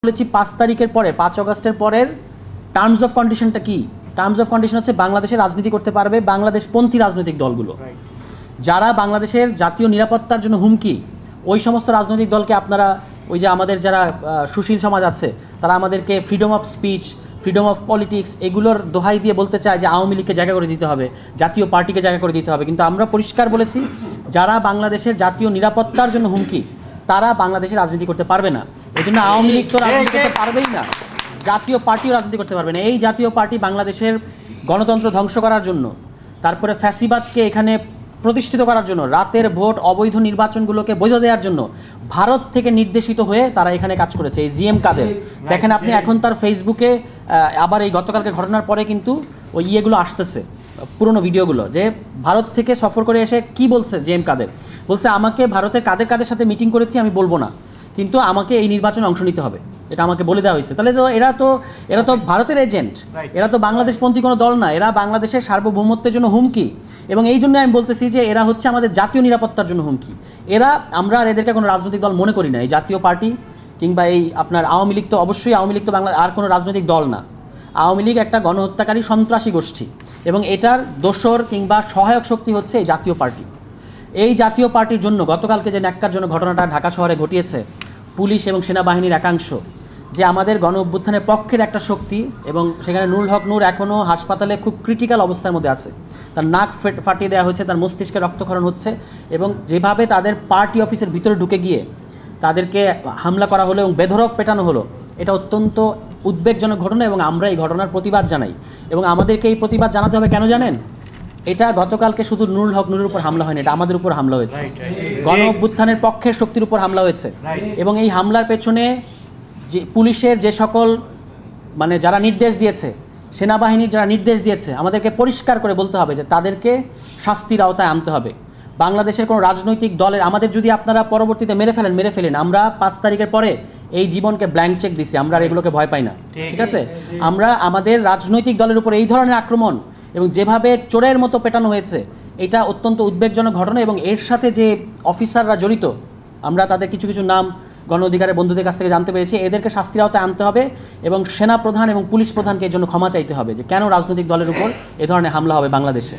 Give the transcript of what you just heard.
বলেছি 5 তারিখের পরে 5 আগস্টের পরের টার্মস অফ কন্ডিশনটা কি? টার্মস অফ কন্ডিশন হচ্ছে বাংলাদেশে রাজনীতি করতে পারবে বাংলাদেশপন্থী রাজনৈতিক দলগুলো, যারা বাংলাদেশের জাতীয় নিরাপত্তার জন্য হুমকি। ওই সমস্ত রাজনৈতিক দলকে আপনারা, ওই যে আমাদের যারা সুশীল সমাজ আছে, তারা আমাদেরকে freedom of speech, freedom of politics এগুলোর দোহাই দিয়ে বলতে চায় যে আওয়ামী লীগকে জায়গা করে দিতে হবে, জাতীয় পার্টিকে জায়গা করে দিতে হবে। কিন্তু আমরা পরিষ্কার বলেছি, যারা বাংলাদেশের জাতীয় নিরাপত্তার জন্য হুমকি, তারা বাংলাদেশে রাজনীতি করতে পারবে না। এই জন্য আওয়ামী লীগ তো রাজনীতি করতে পারবেই না, জাতীয় পার্টিও রাজনীতি করতে পারবে না। এই জাতীয় পার্টি বাংলাদেশের গণতন্ত্র ধ্বংস করার জন্য, তারপরে ফ্যাসিবাদকে এখানে প্রতিষ্ঠিত করার জন্য, রাতের ভোট, অবৈধ নির্বাচনগুলোকে বৈধ দেওয়ার জন্য ভারত থেকে নির্দেশিত হয়ে তারা এখানে কাজ করেছে। এই জিএম কাদের দেখেন আপনি, এখন তার ফেসবুকে আবার এই গতকালকে ঘটনার পরে কিন্তু ওই ইয়েগুলো আসতেছে, পুরনো ভিডিওগুলো, যে ভারত থেকে সফর করে এসে কি বলছে জিএম কাদের, বলছে আমাকে ভারতের কাদের কাদের সাথে মিটিং করেছি আমি বলবো না, কিন্তু আমাকে এই নির্বাচনে অংশ নিতে হবে, এটা আমাকে বলে দেওয়া হয়েছে। তাহলে তো এরা তো ভারতের এজেন্ট, এরা তো বাংলাদেশপন্থী কোনো দল না, এরা বাংলাদেশের সার্বভৌমত্বের জন্য হুমকি। এবং এই জন্য আমি বলতেছি যে এরা হচ্ছে আমাদের জাতীয় নিরাপত্তার জন্য হুমকি। আমরা আর এদেরকে কোনো রাজনৈতিক দল মনে করি না। এই জাতীয় পার্টি কিংবা এই আপনার আওয়ামী লীগ তো অবশ্যই, আওয়ামী লীগ তো বাংলা আর কোনো রাজনৈতিক দল না। আওয়ামী লীগ একটা গণহত্যাকারী সন্ত্রাসী গোষ্ঠী, এবং এটার দোসর কিংবা সহায়ক শক্তি হচ্ছে এই জাতীয় পার্টি। এই জাতীয় পার্টির জন্য গতকালকে যে ন্যাক্কারজনক ঘটনাটা ঢাকা শহরে ঘটিয়েছে, পুলিশ এবং সেনাবাহিনীর একাংশ যে আমাদের গণ অভ্যুত্থানের পক্ষের একটা শক্তি, এবং সেখানে নুরুল হক নূর এখনও হাসপাতালে খুব ক্রিটিক্যাল অবস্থার মধ্যে আছে, তার নাক ফাটিয়ে দেওয়া হয়েছে, তার মস্তিষ্কে রক্তক্ষরণ হচ্ছে, এবং যেভাবে তাদের পার্টি অফিসের ভিতরে ঢুকে গিয়ে তাদেরকে হামলা করা হলো এবং বেধড়ক পেটানো হলো, এটা অত্যন্ত উদ্বেগজনক ঘটনা। এবং আমরা এই ঘটনার প্রতিবাদ জানাই, এবং আমাদেরকে এই প্রতিবাদ জানাতে হবে কেন জানেন? এটা গতকালকে শুধু নুরুল হক নূরের উপর হামলা হয়নি, এটা আমাদের উপর হামলা হয়েছে, গণ অভ্যুত্থানের পক্ষের শক্তির উপর হামলা হয়েছে। এবং এই হামলার পেছনে যে পুলিশের যে সকল মানে যারা নির্দেশ দিয়েছে, সেনাবাহিনীর যারা নির্দেশ দিয়েছে, আমাদেরকে পরিষ্কার করে বলতে হবে যে তাদেরকে শাস্তির আওতায় আনতে হবে। বাংলাদেশের কোনো রাজনৈতিক দলের, আমাদের যদি আপনারা পরবর্তীতে মেরে ফেলেন, আমরা 5 তারিখের পরে এই জীবনকে ব্ল্যাঙ্ক চেক দিছি, আমরা আর এগুলোকে ভয় পাই না, ঠিক আছে? আমরা আমাদের রাজনৈতিক দলের উপর এই ধরনের আক্রমণ এবং যেভাবে চোরের মতো পেটানো হয়েছে, এটা অত্যন্ত উদ্বেগজনক ঘটনা। এবং এর সাথে যে অফিসাররা জড়িত, আমরা তাদের কিছু কিছু নাম গণ অধিকারের বন্ধুদের কাছ থেকে জানতে পেরেছি, এদেরকে শাস্তির আওতায় আনতে হবে, এবং সেনা প্রধান এবং পুলিশ প্রধানকে এর জন্য ক্ষমা চাইতে হবে যে কেন রাজনৈতিক দলের উপর এ ধরনের হামলা হবে বাংলাদেশে।